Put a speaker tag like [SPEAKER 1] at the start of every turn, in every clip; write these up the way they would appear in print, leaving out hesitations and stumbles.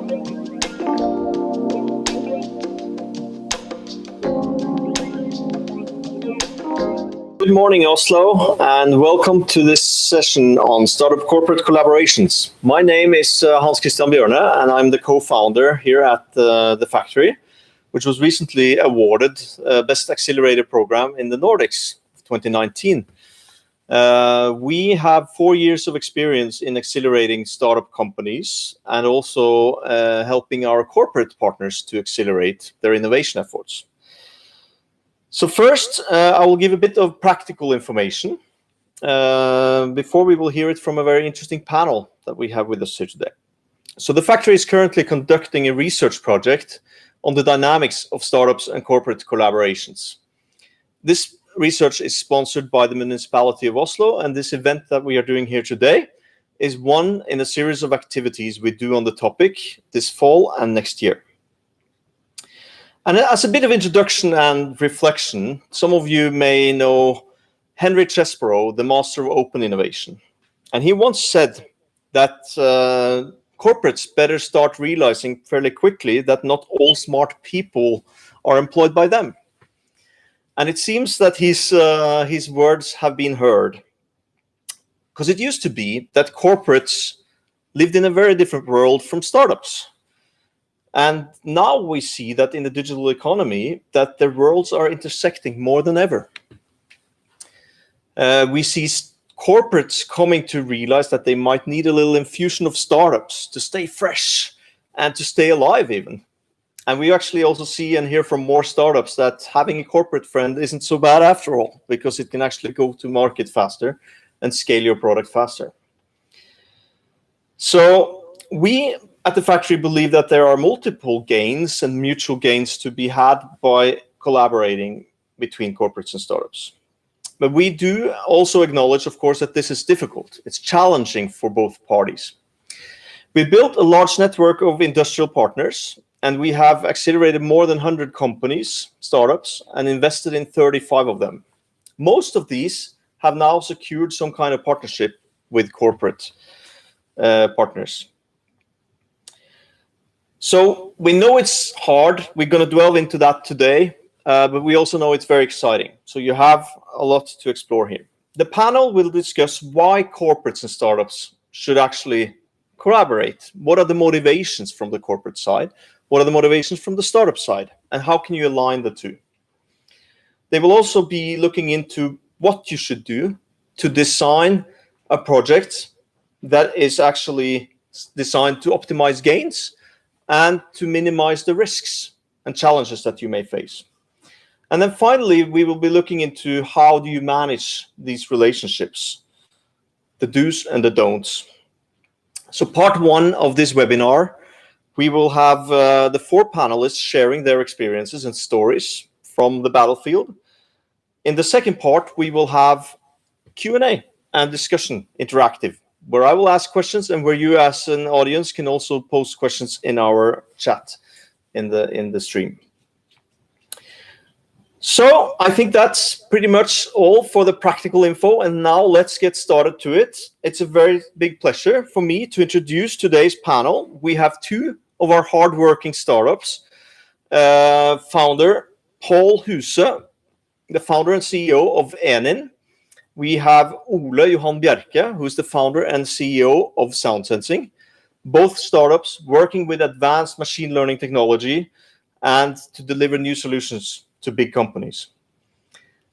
[SPEAKER 1] Good morning, Oslo, and welcome to this session on startup corporate collaborations. My name is Christian Bjercke, and I'm the co-founder here at the factory, which was recently awarded Best Accelerator Program in the Nordics 2019. We have 4 years of experience in accelerating startup companies and also helping our corporate partners to accelerate their innovation efforts. So first, I will give a bit of practical information before we will hear it from a very interesting panel that we have with us here today. So the factory is currently conducting a research project on the dynamics of startups and corporate collaborations. This research is sponsored by the municipality of Oslo, and this event that we are doing here today is one in a series of activities we do on the topic this fall and next year. And as a bit of introduction and reflection, some of you may know Henry Chesbrough, the master of open innovation. And he once said that corporates better start realizing fairly quickly that not all smart people are employed by them. And it seems that his words have been heard. Because it used to be that corporates lived in a very different world from startups. And now we see that in the digital economy, that the worlds are intersecting more than ever. We see corporates coming to realize that they might need a little infusion of startups to stay fresh and to stay alive even. And we actually also see and hear from more startups that having a corporate friend isn't so bad after all, because it can actually go to market faster and scale your product faster. So we at the factory believe that there are multiple gains and mutual gains to be had by collaborating between corporates and startups. But we do also acknowledge, of course, that this is difficult. It's challenging for both parties. We built a large network of industrial partners, and we have accelerated more than 100 companies, startups, and invested in 35 of them. Most of these have now secured some kind of partnership with corporate partners. So we know it's hard. We're going to delve into that today, but we also know it's very exciting. So you have a lot to explore here. The panel will discuss why corporates and startups should actually collaborate. What are the motivations from the corporate side? What are the motivations from the startup side? And how can you align the two? They will also be looking into what you should do to design a project that is actually designed to optimize gains and to minimize the risks and challenges that you may face. And then finally, we will be looking into how do you manage these relationships, the do's and the don'ts. So part one of this webinar, we will have the 4 panelists sharing their experiences and stories from the battlefield. In the second part, we will have Q&A and discussion interactive, where I will ask questions and where you as an audience can also post questions in our chat in the stream. So I think that's pretty much all for the practical info, and now let's get started to it. It's a very big pleasure for me to introduce today's panel. We have 2 of our hardworking startups. Founder Paul Huse, the founder and CEO of Enin. We have Ole Johan Bjercke, who is the founder and CEO of Soundsensing. Both startups working with advanced machine learning technology and to deliver new solutions to big companies.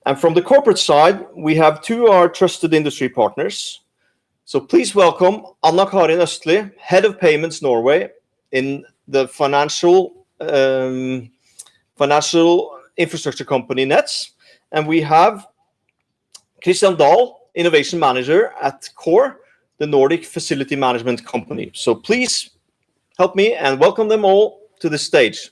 [SPEAKER 1] And from the corporate side, we have 2 of our trusted industry partners. So please welcome Anna-Karin Østlie, head of Payments Norway in the financial infrastructure company Nets. And we have Christian Dahl, innovation manager at COOR, the Nordic facility management company. So please help me and welcome them all to the stage.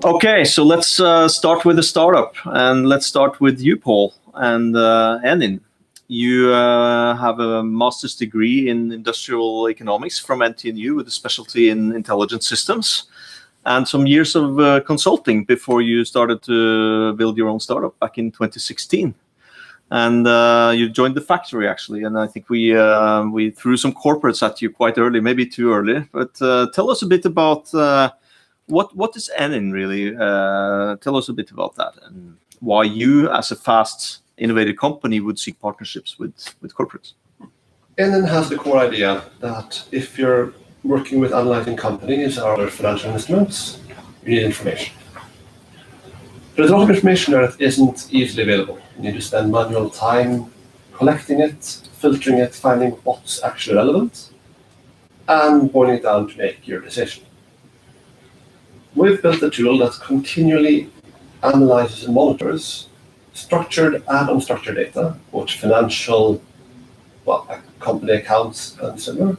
[SPEAKER 1] Okay, so let's start with the startup, and let's start with you, Paul, and Enin. You have a master's degree in industrial economics from Nets.eu with a specialty in intelligent systems, and some years of consulting before you started to build your own startup back in 2016. And you joined the factory actually, and I think we threw some corporates at you quite early, maybe too early. But tell us a bit about what is Enin really? Tell us a bit about that and why you, as a fast, innovative company, would seek partnerships with corporates.
[SPEAKER 2] Enin has the core idea that if you're working with analyzing companies or other financial instruments, you need information. There's a lot of information there that isn't easily available. You need to spend manual time collecting it, filtering it, finding what's actually relevant, and boiling it down to make your decision. We've built a tool that continually analyzes and monitors structured and unstructured data, both financial, company accounts and similar,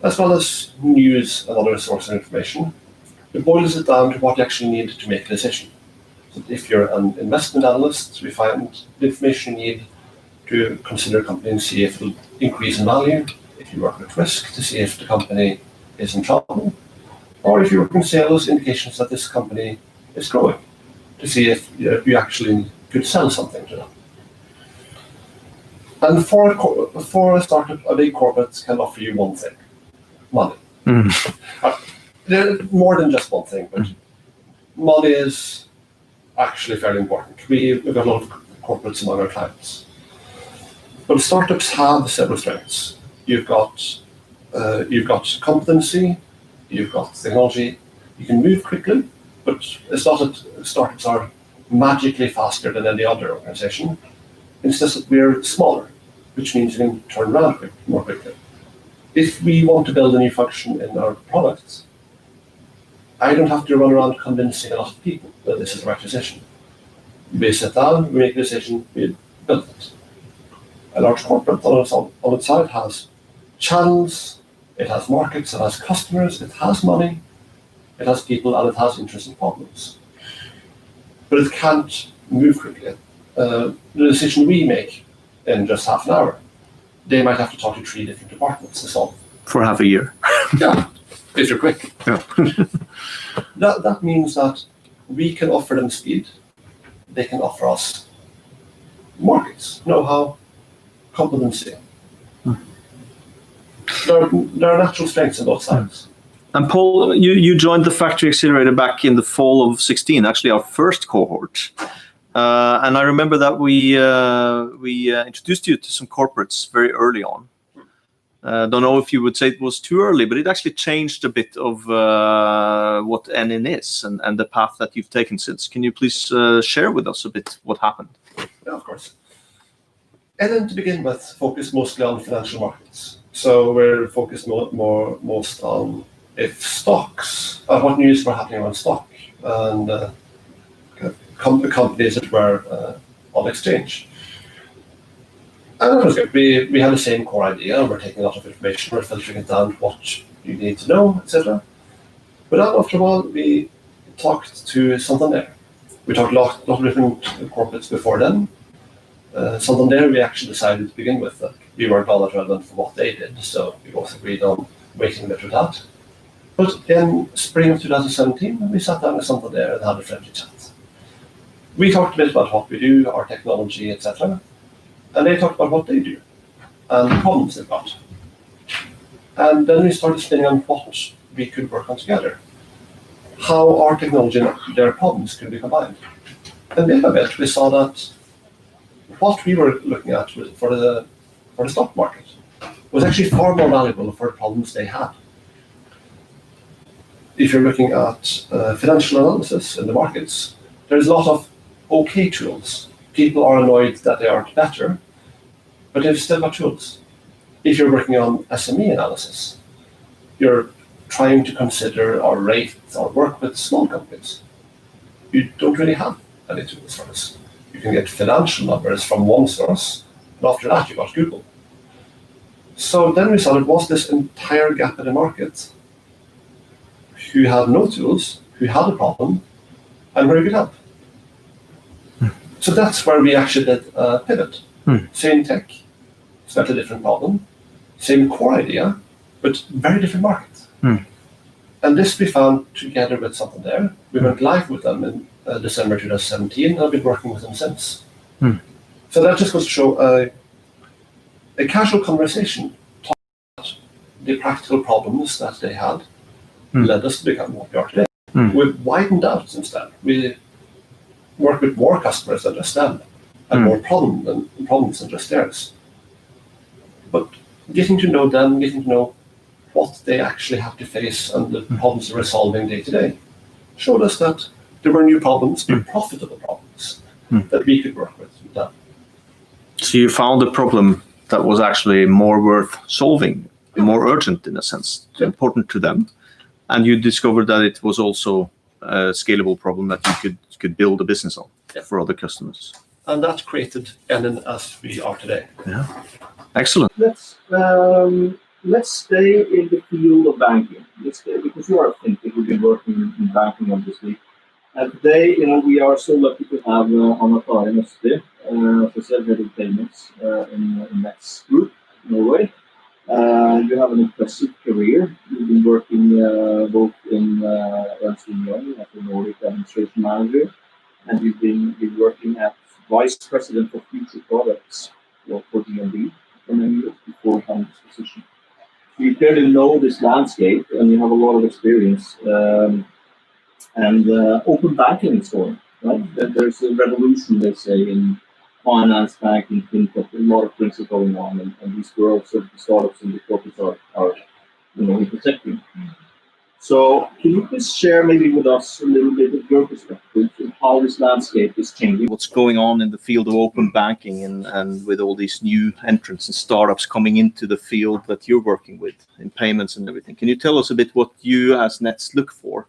[SPEAKER 2] as well as news and other sources of information. It boils it down to what you actually need to make a decision. So if you're an investment analyst, we find the information you need to consider a company and see if it will increase in value. If you work with risk, to see if the company is in trouble. Or if you work in sales, indications that this company is growing, to see if you actually could sell something to them. And for a startup, a big corporate can offer you one thing: money. There's more than just one thing, but money is actually fairly important. We've got a lot of corporates among our clients. But startups have several strengths. You've got competency, you've got technology, you can move quickly, but it's not that startups are magically faster than any other organization. It's just that we're smaller, which means you can turn around more quickly. If we want to build a new function in our product, I don't have to run around convincing a lot of people that this is the right decision. We sit down, we make a decision, we build it. A large corporate on its side has channels, it has markets, it has customers, it has money, it has people, and it has interesting problems. But it can't move quickly. The decision we make in just half an hour, they might have to talk to 3 different departments to solve.
[SPEAKER 1] For half a year.
[SPEAKER 2] Yeah, if you're quick.
[SPEAKER 1] Yeah.
[SPEAKER 2] That means that we can offer them speed, they can offer us markets, know-how, competency. There are natural strengths on both sides.
[SPEAKER 1] And Paul, you joined the Factory Accelerator back in the fall of 2016, actually our first cohort. And I remember that we introduced you to some corporates very early on. Don't know if you would say it was too early, but it actually changed a bit of what Enin is and the path that you've taken since. Can you please share with us a bit what happened?
[SPEAKER 2] Yeah, of course. Enin, to begin with, focused mostly on financial markets. So we're focused most on if stocks, what news were happening on stock, and companies that were on exchange. And that was good. We had the same core idea. We're taking a lot of information, we're filtering it down to what you need to know, etc. But then after a while, we talked to Santander. We talked a lot of different corporates before then. Santander, we actually decided to begin with that we weren't all that relevant for what they did, so we both agreed on waiting a bit with that. But in spring of 2017, we sat down with Santander and had a friendly chat. We talked a bit about what we do, our technology, etc. And they talked about what they do and the problems they've got. And then we started spinning on what we could work on together. How our technology and their problems could be combined. And bit by bit, we saw that what we were looking at for the stock market was actually far more valuable for the problems they had. If you're looking at financial analysis in the markets, there's a lot of okay tools. People are annoyed that they aren't better, but they've still got tools. If you're working on SME analysis, you're trying to consider or rate or work with small companies. You don't really have any tools for this. You can get financial numbers from one source, and after that you got Google. So then we saw there was this entire gap in the market who had no tools, who had a problem, and where you could help. So that's where we actually did a pivot. Same tech, slightly different problem, same core idea, but very different market. And this we found together with Santander. We went live with them in December 2017, and I've been working with them since. So that just goes to show a casual conversation taught the practical problems that they had led us to become what we are today. We've widened out since then. We work with more customers than just them, and more problems than just theirs. But getting to know them, getting to know what they actually have to face and the problems they're resolving day to day, showed us that there were new problems, new profitable problems that we could work with them.
[SPEAKER 1] So you found a problem that was actually more worth solving, more urgent in a sense, important to them. And you discovered that it was also a scalable problem that you could build a business on for other customers.
[SPEAKER 2] And that created Annan as we are today.
[SPEAKER 1] Yeah, excellent.
[SPEAKER 3] Let's stay in the field of banking. Let's stay, because you are a fintech, you've been working in banking obviously. And today, we are so lucky to have Anna-Karin Østlie, as I said, head of payments in Nets.eu, You have an impressive career. You've been working both in Ernst & Young as a Nordic Administration Manager, and you've been working as Vice President for Future Products for DNB for many years before you found this position. So you clearly know this landscape, and you have a lot of experience. And open banking is going, right? There's a revolution, they say, in finance, banking, fintech, a lot of things are going on, and these growths of the startups and the corporates are intersecting. So can you please share maybe with us a little bit of your perspective on how this landscape is changing?
[SPEAKER 1] What's going on in the field of open banking and with all these new entrants and startups coming into the field that you're working with in payments and everything. Can you tell us a bit what you as Nets look for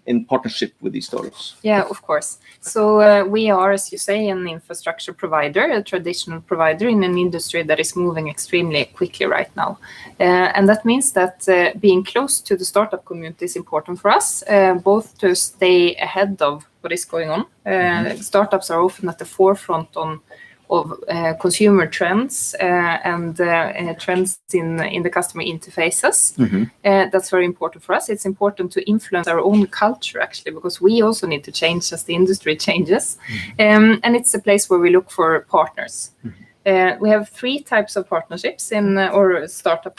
[SPEAKER 1] in partnership with these startups?
[SPEAKER 4] Yeah, of course. So we are, as you say, an infrastructure provider, a traditional provider in an industry that is moving extremely quickly right now. And that means that being close to the startup community is important for us, both to stay ahead of what is going on. Startups are often at the forefront of consumer trends and trends in the customer interfaces. That's very important for us. It's important to influence our own culture, actually, because we also need to change as the industry changes. And it's a place where we look for partners. We have 3 types of partnerships or startup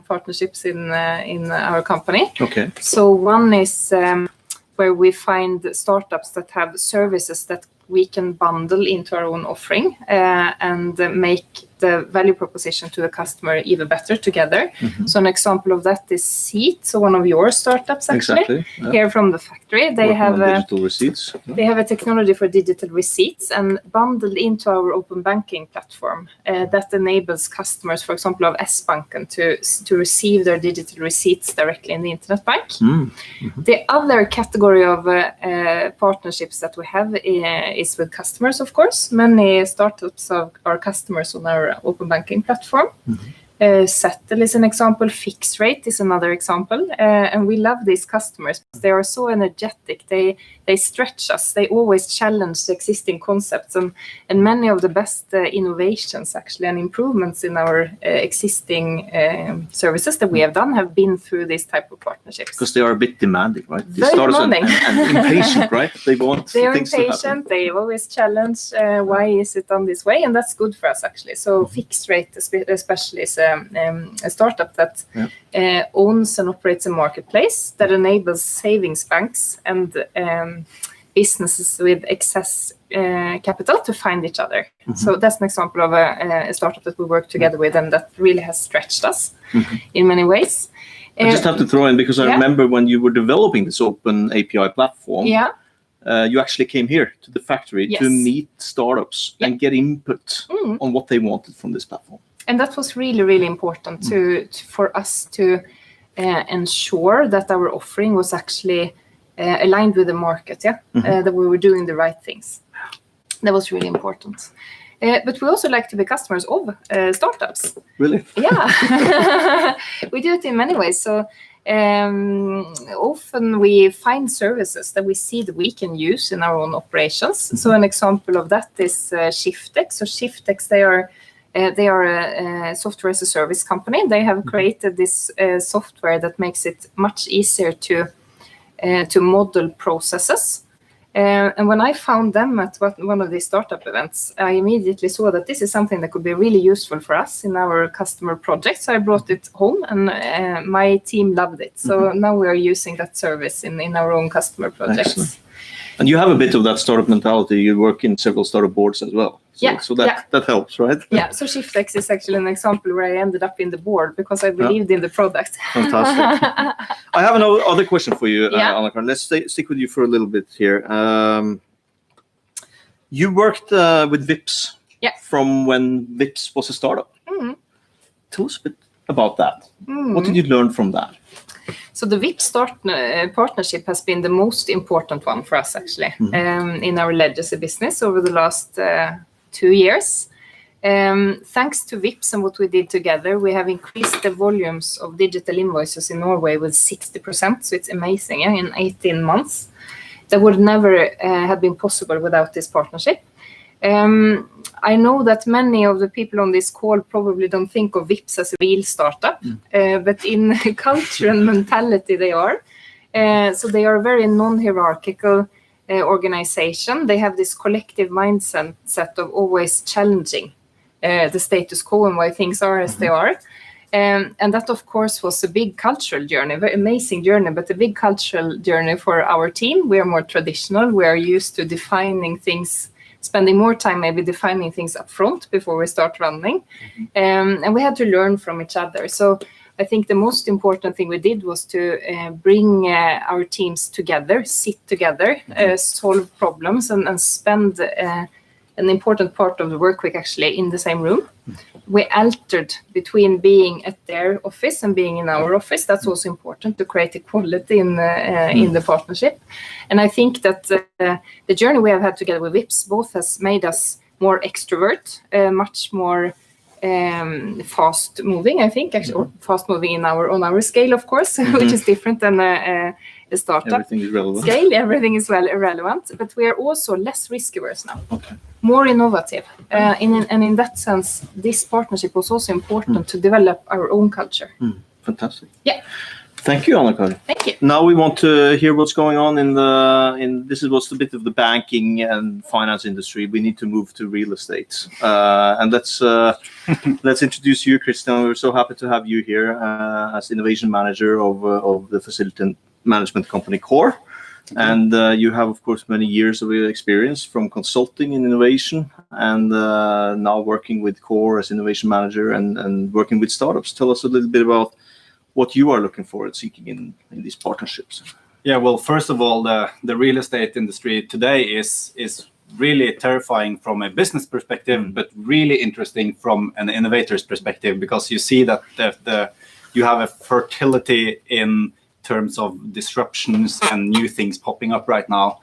[SPEAKER 4] partnerships in our company.
[SPEAKER 1] Okay.
[SPEAKER 4] So one is where we find startups that have services that we can bundle into our own offering and make the value proposition to the customer even better together. So an example of that is Seat, so one of your startups actually, here from the factory. They have
[SPEAKER 1] digital receipts.
[SPEAKER 4] They have a technology for digital receipts and bundled into our open banking platform that enables customers, for example, of S-Banken to receive their digital receipts directly in the internet bank. The other category of partnerships that we have is with customers, of course. Many startups are customers on our open banking platform. Settle is an example, Fix Rate is another example, and we love these customers. They are so energetic, they stretch us, they always challenge the existing concepts, and many of the best innovations actually and improvements in our existing services that we have done have been through this type of partnerships.
[SPEAKER 1] Because they are a bit demanding, right?
[SPEAKER 4] Very demanding.
[SPEAKER 1] And impatient, right? They want
[SPEAKER 4] they are
[SPEAKER 1] things
[SPEAKER 4] impatient,
[SPEAKER 1] to happen.
[SPEAKER 4] They always challenge why is it done this way, and that's good for us actually. So Fix Rate especially is a startup that owns and operates a marketplace that enables savings banks and businesses with excess capital to find each other. So that's an example of a startup that we work together with and that really has stretched us in many ways.
[SPEAKER 1] I just have to throw in, because I remember when you were developing this open API platform, you actually came here to the factory to meet startups and get input on what they wanted from this platform.
[SPEAKER 4] And that was really, really important for us to ensure that our offering was actually aligned with the market, that we were doing the right things. That was really important. But we also like to be customers of startups.
[SPEAKER 1] Really?
[SPEAKER 4] Yeah. We do it in many ways. So often we find services that we see that we can use in our own operations. So an example of that is Shiftex. So Shiftex, they are a software as a service company. They have created this software that makes it much easier to model processes And when I found them at one of these startup events, I immediately saw that this is something that could be really useful for us in our customer projects. So I brought it home, and my team loved it. So now we are using that service in our own customer projects.
[SPEAKER 1] Excellent. And you have a bit of that startup mentality. You work in several startup boards as well. So that helps, right?
[SPEAKER 4] Yeah, so Shiftex is actually an example where I ended up in the board because I believed in the product.
[SPEAKER 1] Fantastic. I have another question for you, Anna-Karin. Let's stick with you for a little bit here. You worked with Vipps from when Vipps was a startup. Tell us a bit about that. What did you learn from that?
[SPEAKER 4] So the Vipps partnership has been the most important one for us, actually, in our legacy business over the last 2 years. Thanks to Vipps and what we did together, we have increased the volumes of digital invoices in Norway with 60%. So it's amazing, in 18 months. That would never have been possible without this partnership. I know that many of the people on this call probably don't think of Vipps as a real startup, but in culture and mentality they are. So they are a very non-hierarchical organization. They have this collective mindset of always challenging the status quo and why things are as they are. And that, of course, was a big cultural journey, a very amazing journey, but a big cultural journey for our team. We are more traditional. We are used to defining things, spending more time maybe defining things up front before we start running. And we had to learn from each other. So I think the most important thing we did was to bring our teams together, sit together, solve problems, and spend an important part of the work week actually in the same room. We altered between being at their office and being in our office. That's also important to create equality in the partnership. And I think that the journey we have had together with Vipps both has made us more extrovert, much more fast moving, I think, actually, or fast moving on our scale, of course, which is different than a startup.
[SPEAKER 1] Everything is relevant.
[SPEAKER 4] Scale, everything is relevant, but we are also less risk averse now. More innovative. And in that sense, this partnership was also important to develop our own culture.
[SPEAKER 1] Fantastic.
[SPEAKER 4] Yeah.
[SPEAKER 1] Thank you, Anna-Karin.
[SPEAKER 4] Thank you.
[SPEAKER 1] Now we want to hear what's going on this is what's a bit of the banking and finance industry. We need to move to real estate. And let's introduce you, Christian. We're so happy to have you here as innovation manager of the facility management company COOR. And you have, of course, many years of experience from consulting in innovation and now working with COOR as innovation manager and working with startups. Tell us a little bit about what you are looking for and seeking in these partnerships.
[SPEAKER 5] Yeah, well, first of all, the real estate industry today is really terrifying from a business perspective, but really interesting from an innovator's perspective, because you see that you have a fertility in terms of disruptions and new things popping up right now.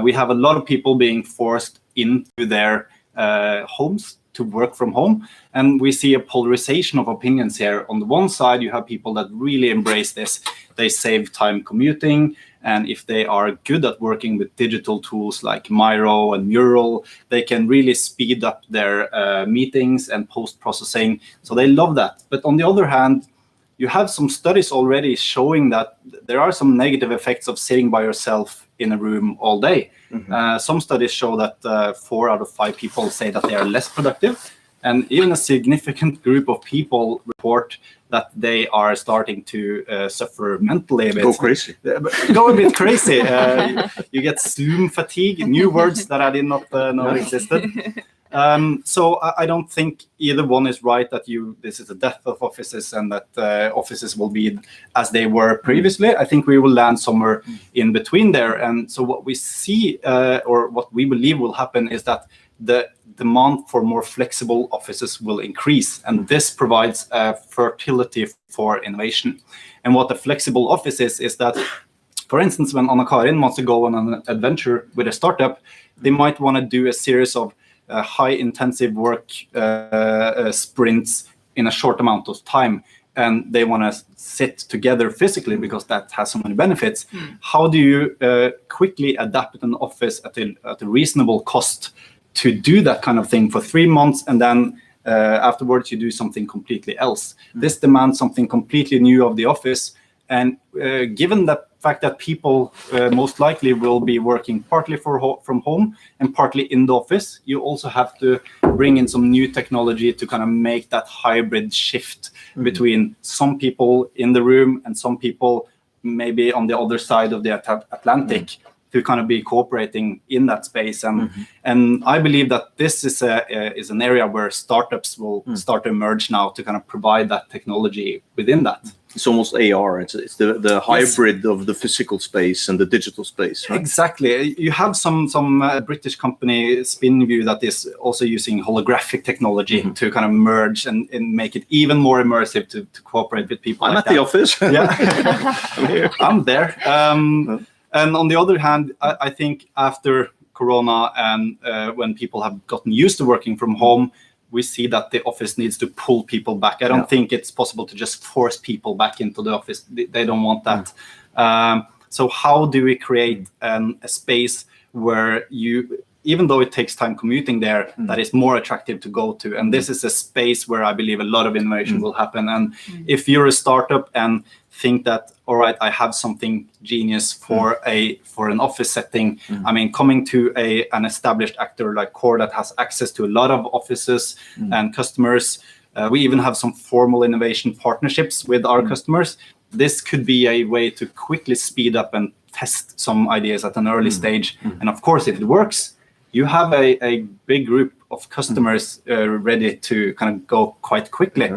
[SPEAKER 5] We have a lot of people being forced into their homes to work from home, and we see a polarization of opinions here. On the one side, you have people that really embrace this. They save time commuting, and if they are good at working with digital tools like Miro and Mural, they can really speed up their meetings and post-processing. So they love that. But on the other hand, you have some studies already showing that there are some negative effects of sitting by yourself in a room all day. Some studies show that 4 out of 5 people say that they are less productive. And even a significant group of people report that they are starting to suffer mentally a bit.
[SPEAKER 1] Go crazy.
[SPEAKER 5] Go a bit crazy. You get Zoom fatigue, new words that I did not know existed. So I don't think either one is right, that this is a death of offices and that offices will be as they were previously. I think we will land somewhere in between there. And so what we see or what we believe will happen is that the demand for more flexible offices will increase. And this provides fertility for innovation. And what a flexible office is that, for instance, when Anna-Karin wants to go on an adventure with a startup, they might want to do a series of high-intensive work sprints in a short amount of time, and they want to sit together physically because that has so many benefits. How do you quickly adapt an office at a reasonable cost to do that kind of thing for 3 months, and then afterwards you do something completely else? This demands something completely new of the office, and given that fact that people most likely will be working partly from home and partly in the office, you also have to bring in some new technology to kind of make that hybrid shift between some people in the room and some people maybe on the other side of the Atlantic to kind of be cooperating in that space. And I believe that this is an area where startups will start to emerge now to kind of provide that technology within that.
[SPEAKER 1] It's almost AR. It's the hybrid of the physical space and the digital space, right?
[SPEAKER 5] Exactly. You have some British company, SpinView, that is also using holographic technology to kind of merge and make it even more immersive to cooperate with people.
[SPEAKER 1] I'm
[SPEAKER 5] like
[SPEAKER 1] at the office.
[SPEAKER 5] Yeah, I'm there. And on the other hand, I think after Corona and when people have gotten used to working from home, we see that the office needs to pull people back. I don't think it's possible to just force people back into the office. They don't want that. So how do we create a space where even though it takes time commuting there, that is more attractive to go to? And this is a space where I believe a lot of innovation will happen. And if you're a startup and think that, all right, I have something genius for an office setting. I mean, coming to an established actor like COOR that has access to a lot of offices and customers. We even have some formal innovation partnerships with our customers. This could be a way to quickly speed up and test some ideas at an early stage. And of course, if it works, you have a big group of customers ready to kind of go quite quickly.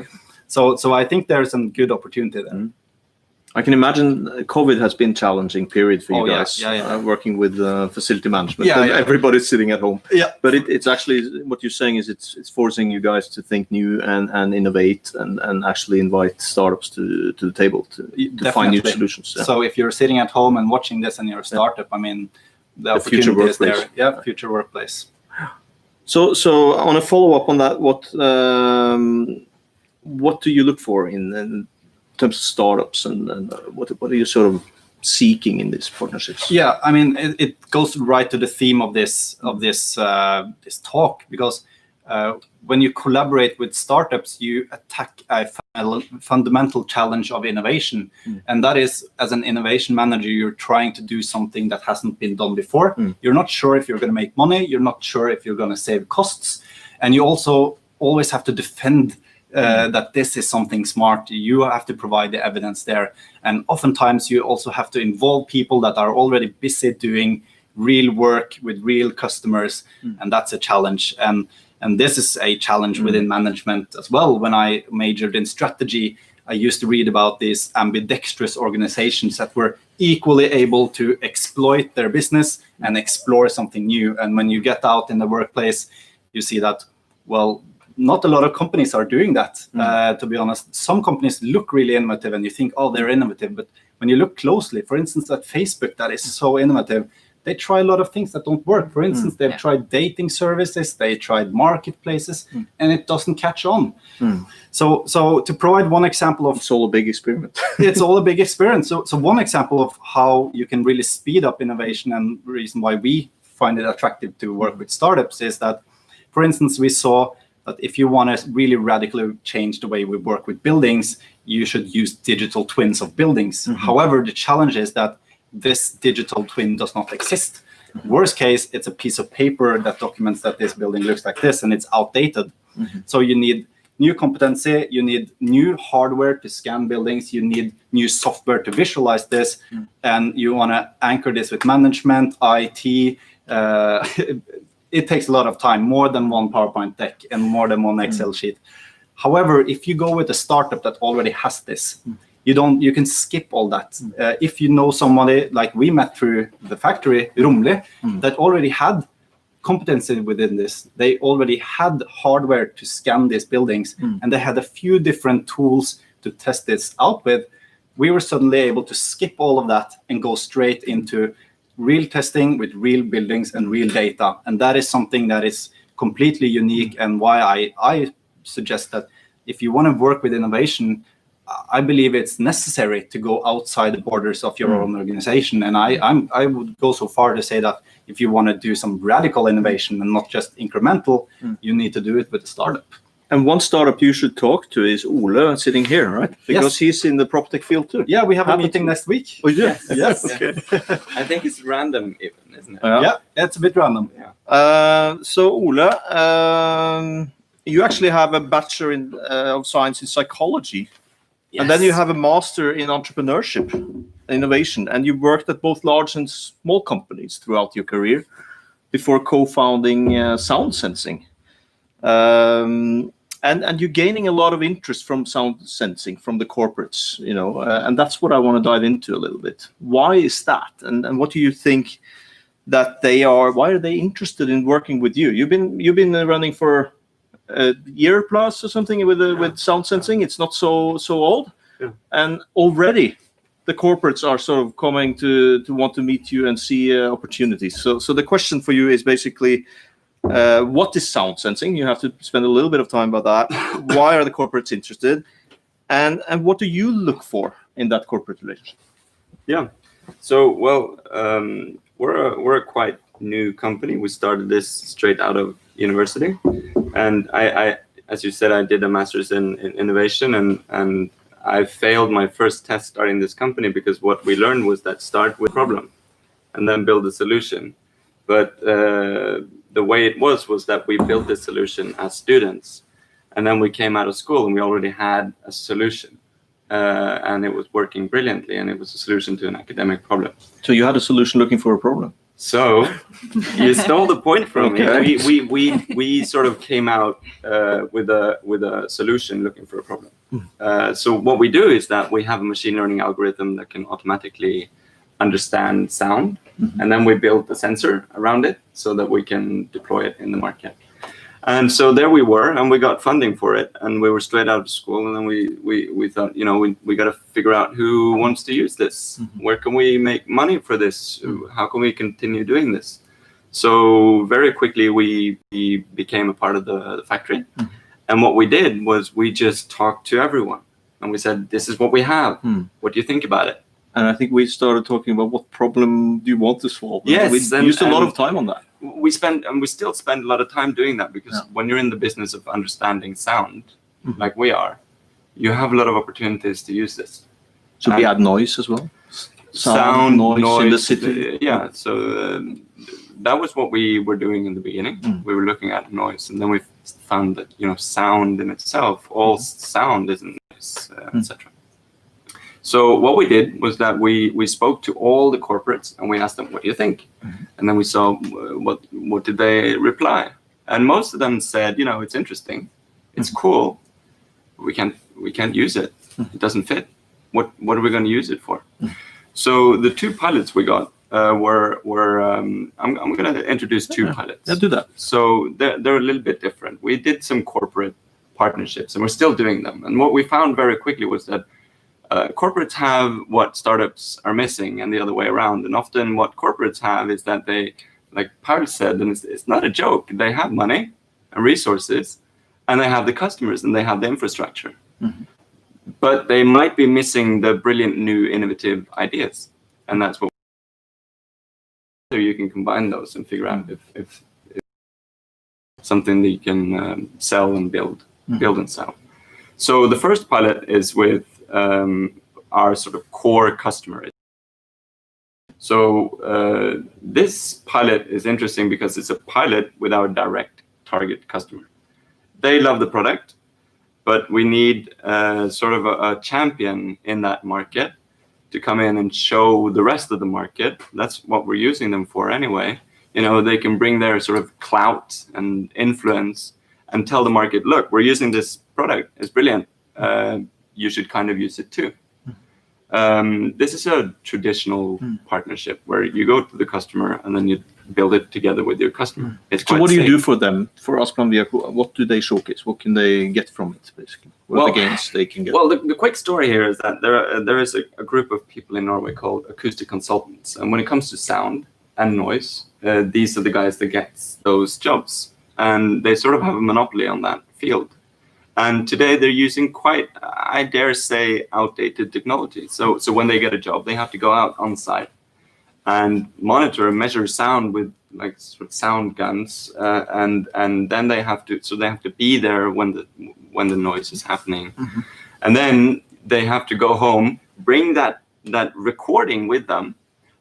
[SPEAKER 5] So I think there's a good opportunity there.
[SPEAKER 1] I can imagine COVID has been a challenging period for you guys, working with facility management. Everybody's sitting at home. But it's actually, what you're saying is it's forcing you guys to think new and innovate and actually invite startups to the table to find new solutions.
[SPEAKER 5] So if you're sitting at home and watching this and you're a startup, I mean, the future workplace. Future workplace.
[SPEAKER 1] So on a follow-up on that, what do you look for in terms of startups and what are you sort of seeking in these partnerships?
[SPEAKER 5] Yeah, I mean, it goes right to the theme of this talk, because when you collaborate with startups, you attack a fundamental challenge of innovation. And that is, as an innovation manager, you're trying to do something that hasn't been done before. You're not sure if you're going to make money. You're not sure if you're going to save costs. And you also always have to defend that this is something smart. You have to provide the evidence there. And oftentimes you also have to involve people that are already busy doing real work with real customers. And that's a challenge. And this is a challenge within management as well. When I majored in strategy, I used to read about these ambidextrous organizations that were equally able to exploit their business and explore something new. And when you get out in the workplace, you see that, well, not a lot of companies are doing that, to be honest. Some companies look really innovative and you think, oh, they're innovative. But when you look closely, for instance, at Facebook, that is so innovative, they try a lot of things that don't work. For instance, they've tried dating services, they tried marketplaces, and it doesn't catch on. So to provide one example of...
[SPEAKER 1] It's all a big experiment.
[SPEAKER 5] It's all a big experience. So one example of how you can really speed up innovation, and the reason why we find it attractive to work with startups is that, for instance, we saw that if you want to really radically change the way we work with buildings, you should use digital twins of buildings. However, the challenge is that this digital twin does not exist. Worst case, it's a piece of paper that documents that this building looks like this and it's outdated. So you need new competency, you need new hardware to scan buildings, you need new software to visualize this, and you want to anchor this with management, IT. It takes a lot of time, more than one PowerPoint deck and more than one Excel sheet. However, if you go with a startup that already has this, you can skip all that. If you know somebody like we met through the factory, Rumli, that already had competency within this, they already had hardware to scan these buildings, and they had a few different tools to test this out with. We were suddenly able to skip all of that and go straight into real testing with real buildings and real data. And that is something that is completely unique, and why I suggest that if you want to work with innovation, I believe it's necessary to go outside the borders of your own organization. And I would go so far to say that if you want to do some radical innovation and not just incremental, you need to do it with a startup.
[SPEAKER 1] And one startup you should talk to is Ole, sitting here, right? Because he's in the proptech field too.
[SPEAKER 5] Yeah, we have a meeting next week.
[SPEAKER 1] Oh, yeah.
[SPEAKER 6] Yes.
[SPEAKER 1] Okay.
[SPEAKER 6] I think it's random even, isn't it?
[SPEAKER 5] Yeah, it's a bit random.
[SPEAKER 1] So Ole, you actually have a bachelor of science in psychology, and then you have a master in entrepreneurship, innovation, and you worked at both large and small companies throughout your career before co-founding Sound Sensing. And you're gaining a lot of interest from sound sensing from the corporates, and that's what I want to dive into a little bit. Why is that? And what do you think that why are they interested in working with you? You've been running for a year plus or something with sound sensing. It's not so old.
[SPEAKER 6] Yeah.
[SPEAKER 1] And already the corporates are sort of coming to want to meet you and see opportunities. So the question for you is basically, what is sound sensing? You have to spend a little bit of time about that. Why are the corporates interested? And what do you look for in that corporate relationship?
[SPEAKER 6] Yeah. So, well, we're a quite new company. We started this straight out of university. And I as you said, I did a master's in innovation, and I failed my first test starting this company because what we learned was that start with a problem and then build a solution. But the way it was that we built this solution as students, and then we came out of school and we already had a solution, and it was working brilliantly, and it was a solution to an academic problem.
[SPEAKER 1] So you had a solution looking for a problem.
[SPEAKER 6] So you stole the point from
[SPEAKER 1] Okay.
[SPEAKER 6] me. We sort of came out with a solution looking for a problem. So what we do is that we have a machine learning algorithm that can automatically understand sound, and then we build the sensor around it so that we can deploy it in the market. And so there we were, and we got funding for it, and we were straight out of school, and then we thought, we got to figure out who wants to use this. Where can we make money for this? How can we continue doing this? So very quickly we became a part of the factory, and what we did was we just talked to everyone, and we said, this is what we have. What do you think about it?
[SPEAKER 1] And I think we started talking about what problem do you want to solve.
[SPEAKER 6] Yes,
[SPEAKER 1] we used a lot of time on that.
[SPEAKER 6] We still spend a lot of time doing that, because when you're in the business of understanding sound, like we are, you have a lot of opportunities to use this.
[SPEAKER 1] So we add noise as well.
[SPEAKER 6] Sound, noise
[SPEAKER 1] in the city.
[SPEAKER 6] Yeah, so that was what we were doing in the beginning. We were looking at noise, and then we found that sound in itself, all sound isn't noise, etc. So what we did was that we spoke to all the corporates, and we asked them, what do you think? And then we saw what did they reply. And most of them said, it's interesting, it's cool, we can't use it. It doesn't fit. What are we going to use it for? So the two pilots we got were I'm going to introduce two pilots.
[SPEAKER 1] Yeah, do that.
[SPEAKER 6] So they're a little bit different. We did some corporate partnerships, and we're still doing them. And what we found very quickly was that corporates have what startups are missing, and the other way around. And often what corporates have is that they, like Paul said, and it's not a joke, they have money and resources, and they have the customers, and they have the infrastructure. But they might be missing the brilliant new innovative ideas. And that's what so you can combine those and figure out if something that you can sell and build and sell. So the first pilot is with our sort of core customer. So this pilot is interesting because it's a pilot with our direct target customer. They love the product, but we need sort of a champion in that market to come in and show the rest of the market. That's what we're using them for anyway. They can bring their sort of clout and influence and tell the market, look, we're using this product, it's brilliant. You should kind of use it too. This is a traditional partnership where you go to the customer and then you build it together with your customer.
[SPEAKER 1] So what do you do for them? For Asplan Bjercke, what do they showcase? What can they get from it, basically? What are the gains they can get?
[SPEAKER 6] Well, the quick story here is that there is a group of people in Norway called acoustic consultants. And when it comes to sound and noise, these are the guys that get those jobs. And they sort of have a monopoly on that field. And today they're using quite, I dare say, outdated technology. So when they get a job, they have to go out on site and monitor and measure sound with like sort of sound guns, and then they have to be there when the noise is happening, and then they have to go home, bring that recording with them,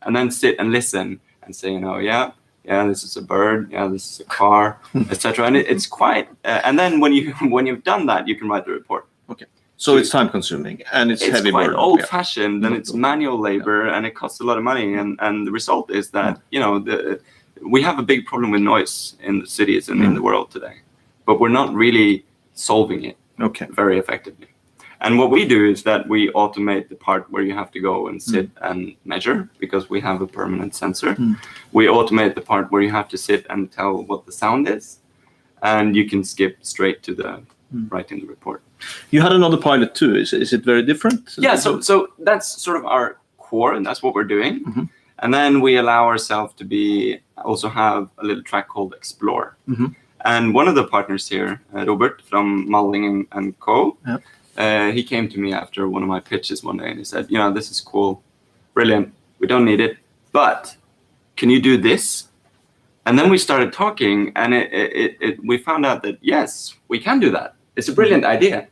[SPEAKER 6] and then sit and listen and say, yeah, this is a bird, yeah, this is a car, etc. And it's quite, and then when you've done that, you can write the report.
[SPEAKER 1] Okay. So it's time consuming and it's heavy
[SPEAKER 6] quite
[SPEAKER 1] burden.
[SPEAKER 6] old fashioned, and it's manual labor, and it costs a lot of money. And the result is that, we have a big problem with noise in the cities and in the world today, but we're not really solving it very effectively. And what we do is that we automate the part where you have to go and sit and measure, because we have a permanent sensor. We automate the part where you have to sit and tell what the sound is, and you can skip straight to the writing the report.
[SPEAKER 1] You had another pilot too. Is it very different?
[SPEAKER 6] Yeah, so that's sort of our core, and that's what we're doing. And then we allow ourselves to also have a little track called Explore. And one of the partners here, Robert from Malling and Co., he came to me after one of my pitches one day, and he said, this is cool, brilliant, we don't need it, but can you do this? And then we started talking, and we found out that, yes, we can do that. It's a brilliant idea,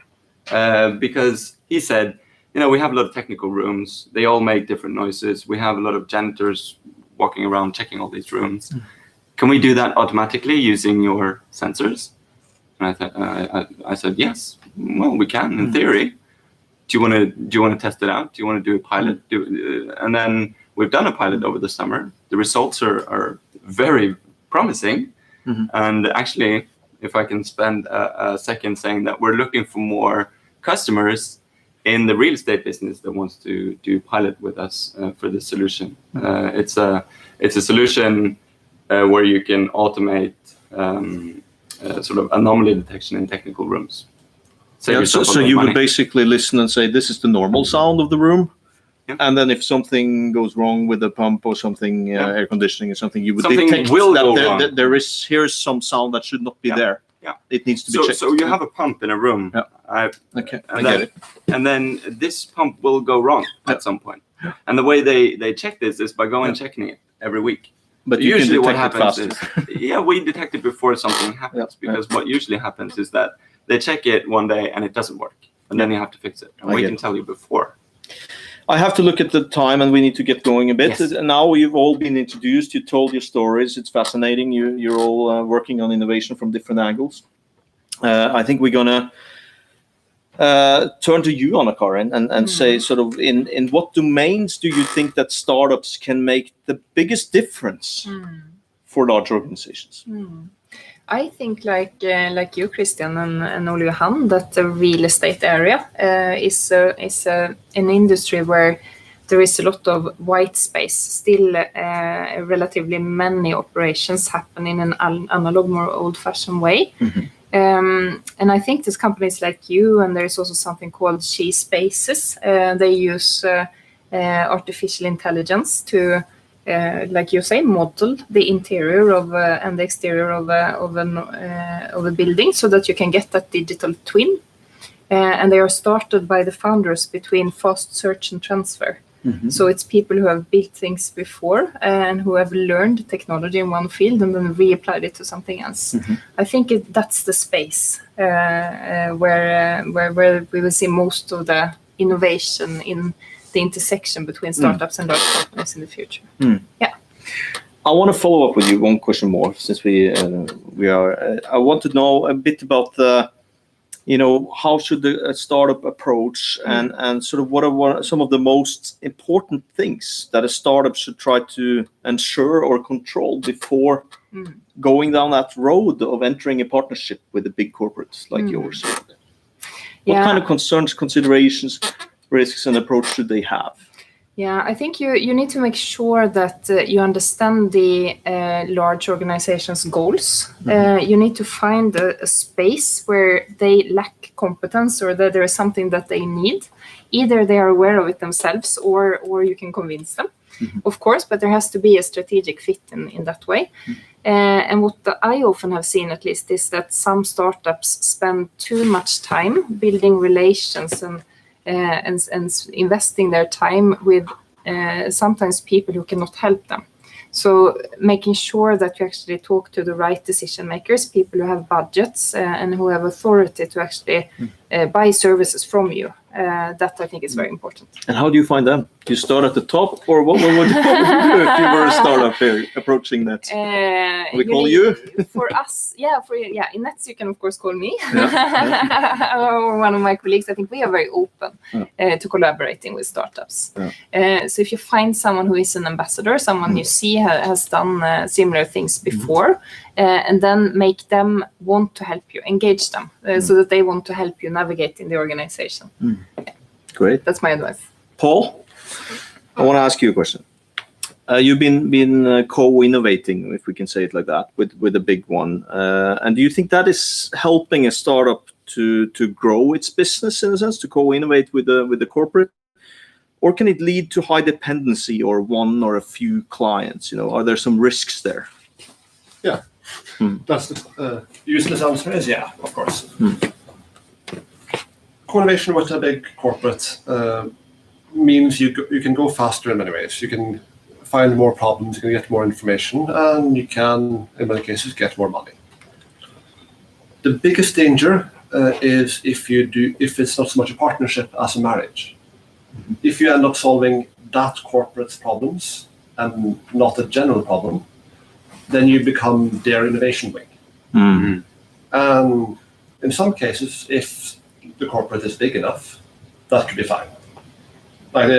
[SPEAKER 6] because he said, we have a lot of technical rooms. They all make different noises. We have a lot of janitors walking around checking all these rooms. Can we do that automatically using your sensors? And I said, yes. Well, we can in theory. Do you want to test it out? Do you want to do a pilot? And then we've done a pilot over the summer. The results are very promising. And actually, if I can spend a second saying that we're looking for more customers in the real estate business that wants to do pilot with us for this solution. It's a solution where you can automate sort of anomaly detection in technical rooms.
[SPEAKER 1] So you would basically listen and say, this is the normal sound of the room. And then if something goes wrong with the pump or something, air conditioning or something, you would detect that here's some sound that should not be there.
[SPEAKER 6] Yeah,
[SPEAKER 1] it needs to be checked.
[SPEAKER 6] So you have a pump in a room.
[SPEAKER 1] I get it.
[SPEAKER 6] And then this pump will go wrong at some point. And the way they check this is by going and checking it every week.
[SPEAKER 1] But
[SPEAKER 6] usually
[SPEAKER 1] what
[SPEAKER 6] happens is, we detect it before something happens, because what usually happens is that they check it one day and it doesn't work, and then you have to fix it. And we can tell you before.
[SPEAKER 1] I have to look at the time, and we need to get going a bit. Yes. Now you've all been introduced. You told your stories. It's fascinating. You're all working on innovation from different angles. I think we're gonna turn to you, Anna-Karin, and say sort of in what domains do you think that startups can make the biggest difference for large organizations?
[SPEAKER 4] I think like you, Christian, and Ole Johan, that the real estate area is an industry where there is a lot of white space. Still, relatively many operations happen in an analog, more old-fashioned way. And I think there's companies like you, and there's also something called She Spaces. They use artificial intelligence to, like you say, model the interior of and the exterior of a building, so that you can get that digital twin. And they are started by the founders between fast search and transfer. So it's people who have built things before and who have learned technology in one field and then reapplied it to something else. I think that's the space where we will see most of the innovation in the intersection between startups and large companies in the future. Yeah.
[SPEAKER 1] I want to follow up with you one question more, since we are. I want to know a bit about the, how should a startup approach and sort of what are some of the most important things that a startup should try to ensure or control before going down that road of entering a partnership with a big corporate like yours? What kind of concerns, considerations, risks, and approach should they have?
[SPEAKER 4] Yeah, I think you need to make sure that you understand the large organization's goals. You need to find a space where they lack competence or that there is something that they need. Either they are aware of it themselves or you can convince them, of course, but there has to be a strategic fit in that way. And what I often have seen, at least, is that some startups spend too much time building relations and investing their time with sometimes people who cannot help them. So making sure that you actually talk to the right decision makers, people who have budgets and who have authority to actually buy services from you. That I think is very important.
[SPEAKER 1] And how do you find them? Do you start at the top, or what would you do if you were a startup here approaching that? We call you?
[SPEAKER 4] For us, in Nets you can of course call me or one of my colleagues. I think we are very open to collaborating with startups. So if you find someone who is an ambassador, someone you see has done similar things before, and then make them want to help you, engage them, so that they want to help you navigate in the organization.
[SPEAKER 1] Great.
[SPEAKER 4] That's my advice.
[SPEAKER 1] Paul, I want to ask you a question. You've been co-innovating, if we can say it like that, with a big one. And do you think that is helping a startup to grow its business, in a sense, to co-innovate with the corporate? Or can it lead to high dependency or one or a few clients? Are there some risks there?
[SPEAKER 2] Yeah, that's the useless answer is yeah, of course. Co-innovation with a big corporate means you can go faster in many ways. You can find more problems, you can get more information, and you can, in many cases, get more money. The biggest danger is if it's not so much a partnership as a marriage. If you end up solving that corporate's problems and not a general problem, then you become their innovation wing. And in some cases, if the corporate is big enough, that could be fine. Like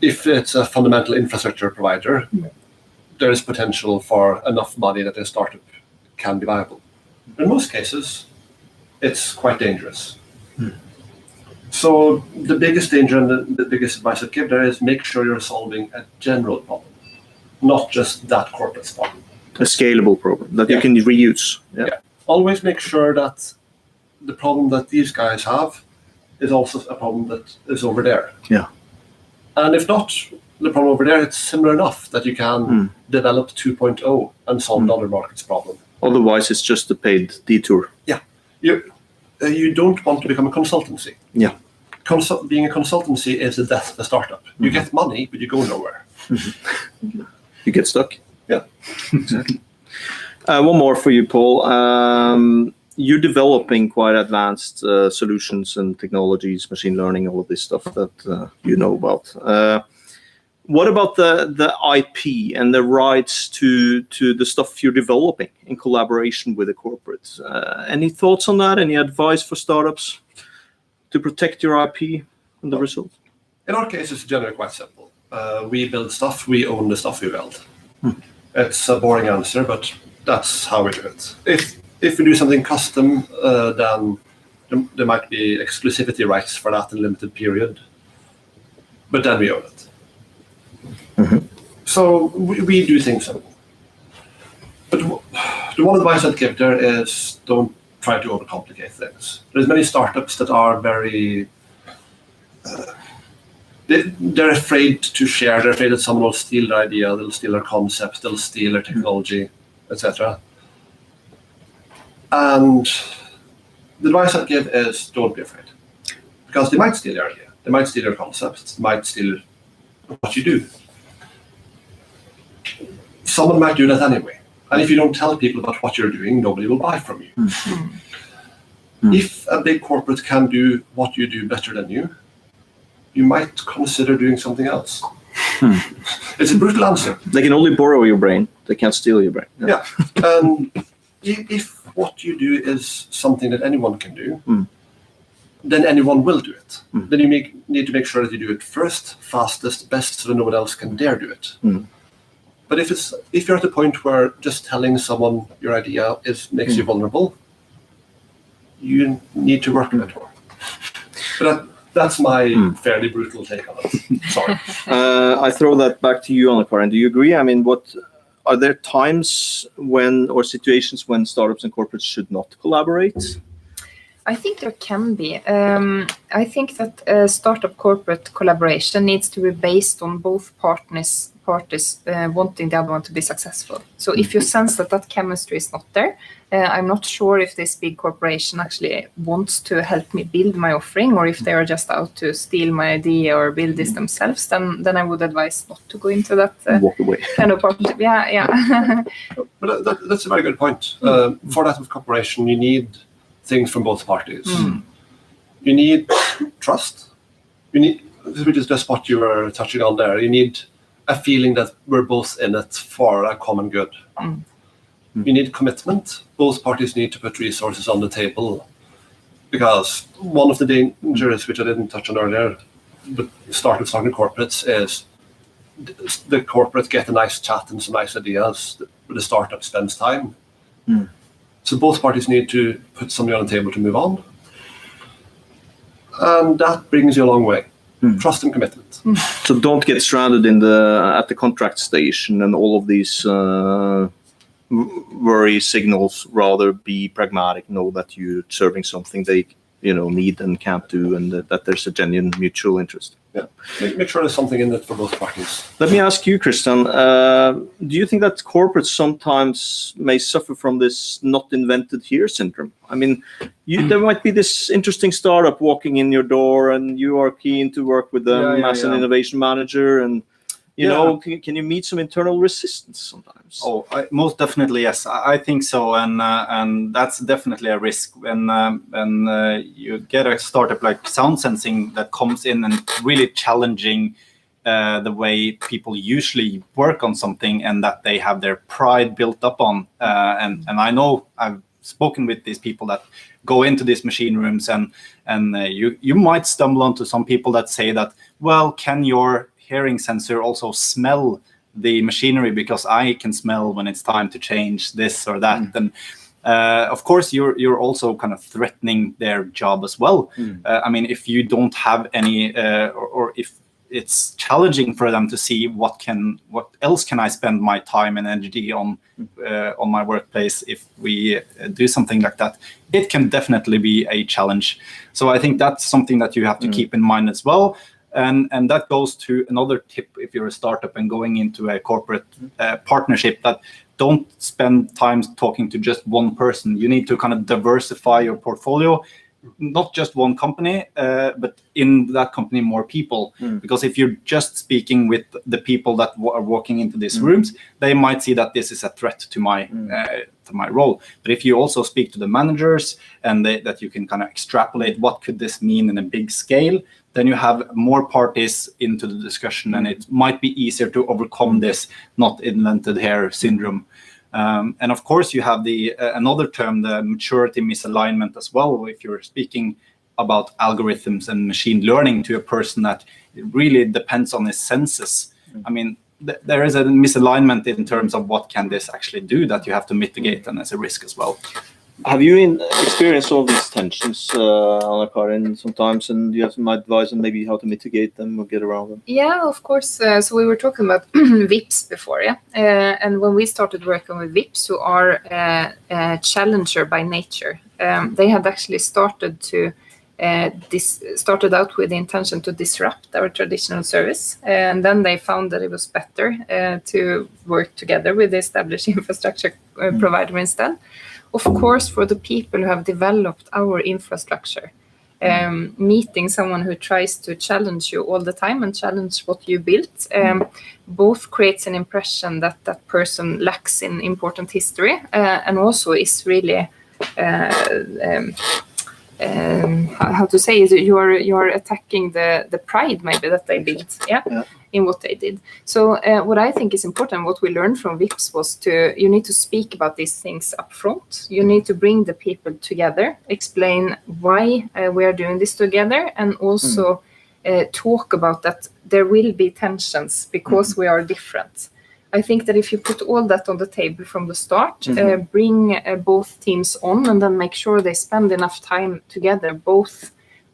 [SPEAKER 2] if it's a fundamental infrastructure provider, there is potential for enough money that a startup can be viable. In most cases, it's quite dangerous. So the biggest danger and the biggest advice I'd give there is make sure you're solving a general problem, not just that corporate's problem.
[SPEAKER 1] A scalable problem that you can reuse.
[SPEAKER 2] Always make sure that the problem that these guys have is also a problem that is over there. And if not the problem over there, it's similar enough that you can develop 2.0 and solve another market's problem.
[SPEAKER 1] Otherwise, it's just a paid detour.
[SPEAKER 2] You don't want to become a consultancy. Being a consultancy is the death of the startup. You get money, but you go nowhere.
[SPEAKER 1] You get stuck.
[SPEAKER 2] Exactly.
[SPEAKER 1] One more for you, Paul. You're developing quite advanced solutions and technologies, machine learning, all of this stuff that you know about. What about the IP and the rights to the stuff you're developing in collaboration with the corporates? Any thoughts on that? Any advice for startups to protect your IP and the results?
[SPEAKER 2] In our case, it's generally quite simple. We build stuff, we own the stuff we build. It's a boring answer, but that's how we do it. If we do something custom, then there might be exclusivity rights for that in a limited period, but then we own it. So we do things simple. But the one advice I'd give there is don't try to overcomplicate things. There's many startups that are very... they're afraid to share. They're afraid that someone will steal their idea, they'll steal their concept, they'll steal their technology, etc. And the advice I'd give is don't be afraid. Because they might steal your idea, they might steal your concept, they might steal what you do. Someone might do that anyway. And if you don't tell people about what you're doing, nobody will buy from you. If a big corporate can do what you do better than you, you might consider doing something else. It's a brutal answer.
[SPEAKER 1] They can only borrow your brain. They can't steal your brain.
[SPEAKER 2] Yeah. And if what you do is something that anyone can do, then anyone will do it. Then you need to make sure that you do it first, fastest, best, so that no one else can dare do it. But if you're at the point where just telling someone your idea makes you vulnerable, you need to work on it more. But that's my fairly brutal take on it. Sorry.
[SPEAKER 1] I throw that back to you, Anna-Karin. Do you agree? I mean, are there times or situations when startups and corporates should not collaborate?
[SPEAKER 4] I think there can be. I think that startup corporate collaboration needs to be based on both partners' parties wanting the other one to be successful. So if you sense that chemistry is not there, I'm not sure if this big corporation actually wants to help me build my offering, or if they are just out to steal my idea or build this themselves, then I would advise not to go into that
[SPEAKER 1] Walk away.
[SPEAKER 4] kind of partnership. Yeah.
[SPEAKER 2] But that's a very good point. For that of cooperation, you need things from both parties. You need trust. You need, which is just what you were touching on there. You need a feeling that we're both in it for a common good. You need commitment. Both parties need to put resources on the table, because one of the dangers, which I didn't touch on earlier, but starting corporates, is the corporate get a nice chat and some nice ideas, but the startup spends time. So both parties need to put something on the table to move on, and that brings you a long way. Trust and commitment.
[SPEAKER 1] So don't get stranded at the contract station and all of these worry signals. Rather be pragmatic. Know that you're serving something they need and can't do, and that there's a genuine mutual interest.
[SPEAKER 2] Yeah, make sure there's something in it for both parties.
[SPEAKER 1] Let me ask you, Christian. Do you think that corporates sometimes may suffer from this "not invented here" syndrome? I mean, there might be this interesting startup walking in your door, and you are keen to work with them as an innovation manager, and can you meet some internal resistance sometimes?
[SPEAKER 5] Oh, most definitely, yes. I think so, and that's definitely a risk when you get a startup like Soundsensing that comes in and really challenging the way people usually work on something, and that they have their pride built up on. And I know I've spoken with these people that go into these machine rooms, and you might stumble onto some people that say that, well, can your hearing sensor also smell the machinery, because I can smell when it's time to change this or that. And of course you're also kind of threatening their job as well. I mean, if you don't have any or if it's challenging for them to see what else can I spend my time and energy on my workplace if we do something like that, it can definitely be a challenge. So I think that's something that you have to keep in mind as well. And that goes to another tip if you're a startup and going into a corporate partnership, that don't spend time talking to just one person. You need to kind of diversify your portfolio, not just one company, but in that company more people. Because if you're just speaking with the people that are walking into these rooms, they might see that this is a threat to my role. But if you also speak to the managers and that you can kind of extrapolate what could this mean in a big scale, then you have more parties into the discussion, and it might be easier to overcome this not invented here syndrome. And of course, you have the another term, the maturity misalignment as well. If you're speaking about algorithms and machine learning to a person that really depends on his senses, I mean, there is a misalignment in terms of what can this actually do that you have to mitigate, and as a risk as well.
[SPEAKER 1] Have you experienced all these tensions, Anna-Karin, sometimes, and do you have some advice on maybe how to mitigate them or get around them?
[SPEAKER 4] Yeah, of course. So we were talking about VIPs before, and when we started working with VIPs, who are a challenger by nature, they had actually started out with the intention to disrupt our traditional service, and then they found that it was better to work together with the established infrastructure provider instead. Of course, for the people who have developed our infrastructure, meeting someone who tries to challenge you all the time and challenge what you built, both creates an impression that that person lacks in important history, and also is really how to say is you are attacking the pride maybe that they built in what they did. So what I think is important, what we learned from VIPs was you need to speak about these things up front. You need to bring the people together, explain why we are doing this together, and also talk about that there will be tensions because we are different. I think that if you put all that on the table from the start, bring both teams on, and then make sure they spend enough time together, both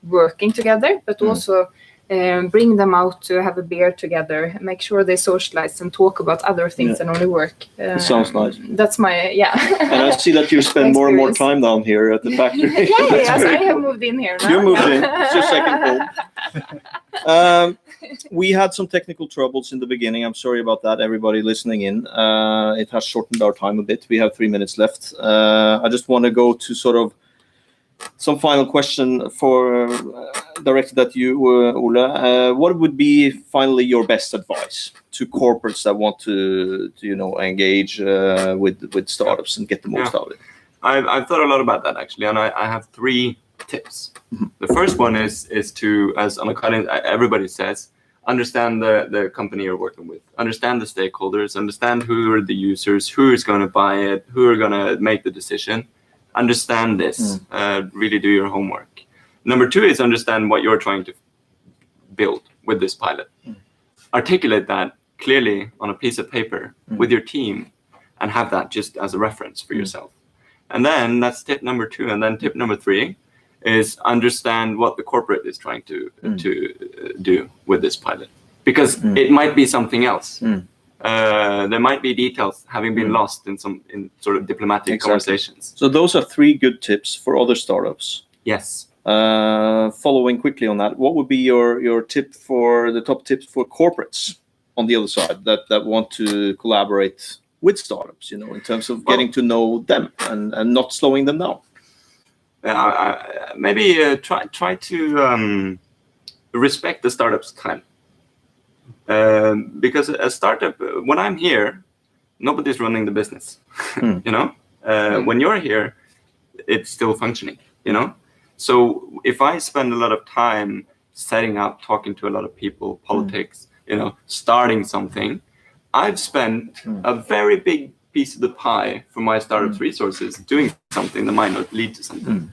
[SPEAKER 4] working together, but also bring them out to have a beer together, make sure they socialize and talk about other things than only work.
[SPEAKER 1] It sounds nice.
[SPEAKER 4] That's my,
[SPEAKER 1] And I see that you spend more and more time down here at the factory.
[SPEAKER 4] Yes, I have moved in here now.
[SPEAKER 1] You moved in. It's your second home. We had some technical troubles in the beginning. I'm sorry about that, everybody listening in. It has shortened our time a bit. We have 3 minutes left. I just want to go to sort of some final question for directed at you, Ole. What would be finally your best advice to corporates that want to engage with startups and get the most out of it?
[SPEAKER 6] I've thought a lot about that actually, and I have 3 tips. The first one is to, as Anna-Karin, everybody says, understand the company you're working with, understand the stakeholders, understand who are the users, who is going to buy it, who are going to make the decision. Understand this, really do your homework. Number 2 is understand what you're trying to build with this pilot. Articulate that clearly on a piece of paper with your team and have that just as a reference for yourself. And then that's tip number 2. And then tip number 3 is understand what the corporate is trying to do with this pilot. Because it might be something else. There might be details having been lost in sort of diplomatic conversations.
[SPEAKER 1] So those are 3 good tips for other startups.
[SPEAKER 6] Yes.
[SPEAKER 1] Following quickly on that, what would be your tip for the top tips for corporates on the other side that want to collaborate with startups, in terms of getting to know them and not slowing them down?
[SPEAKER 6] Maybe try to respect the startup's time. Because a startup, when I'm here, nobody's running the business. When you're here, it's still functioning. So if I spend a lot of time setting up, talking to a lot of people, politics, starting something, I've spent a very big piece of the pie for my startup's resources doing something that might not lead to something.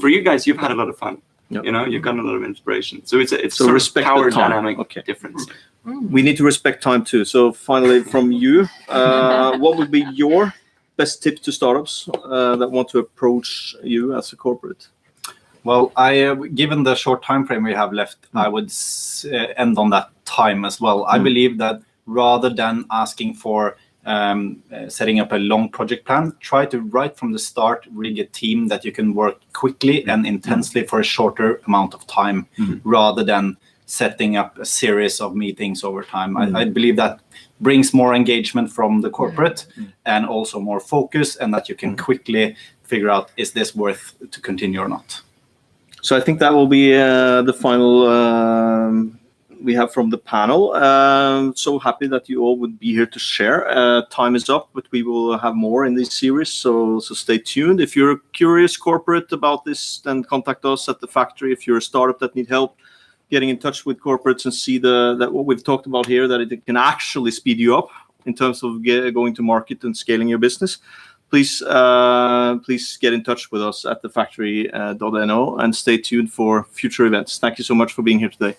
[SPEAKER 6] For you guys, you've had a lot of fun. You've gotten a lot of inspiration. So it's sort of power dynamic difference.
[SPEAKER 1] We need to respect time too. So finally, from you, what would be your best tip to startups that want to approach you as a corporate?
[SPEAKER 5] Well, given the short time frame we have left, I would end on that time as well. I believe that rather than asking for setting up a long project plan, try to right from the start rig a team that you can work quickly and intensely for a shorter amount of time, rather than setting up a series of meetings over time. I believe that brings more engagement from the corporate and also more focus, and that you can quickly figure out, is this worth to continue or not?
[SPEAKER 1] So I think that will be the final we have from the panel. So happy that you all would be here to share. Time is up, but we will have more in this series, so stay tuned. If you're a curious corporate about this, then contact us at the factory. If you're a startup that need help getting in touch with corporates and see that what we've talked about here, that it can actually speed you up in terms of going to market and scaling your business, please get in touch with us at thefactory.no and stay tuned for future events. Thank you so much for being here today.